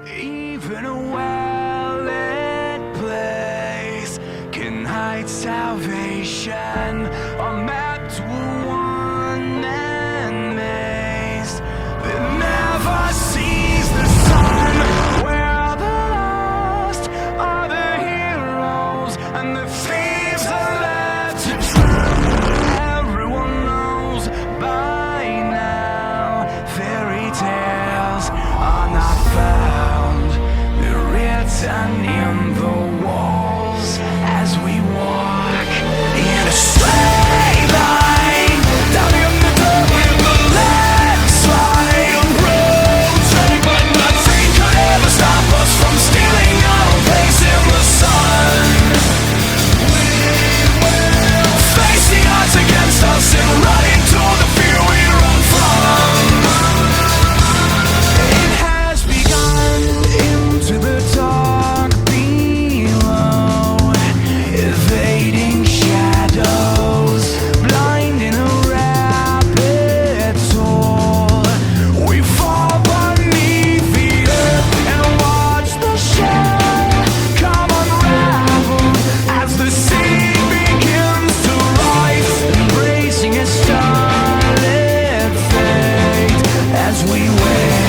Even a well-lit place can hide salvation, a map to a one-man maze that never sees the sun, where the lost are the heroes and the thieves are left to drown. Everyone knows by now fairy tales are not found, they're written in the walls as we walk in a straight line down in the dirt with the landslide roads. But nothing could ever stop us from stealing our place in the sun. We will face the odds against us and run into the fear we run from. It has begun into the dark below, evading shadows, blind in a rapid toll. We fall beneath the earth and watch the shell come unraveled as the sea begins to rise, embracing a starlit fate as we wait.